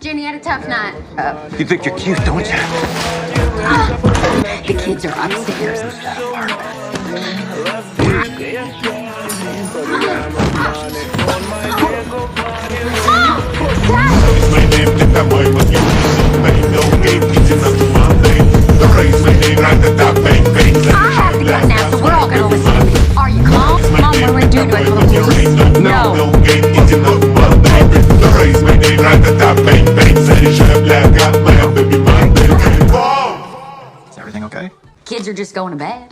Ginny had a tough night. You think you're cute, don't you? The kids are upstairs. I have to go now, so we're all gonna listen. Are you calm? Mom, what do I do? Do I call the police? No. Is everything okay? Kids are just going to bed.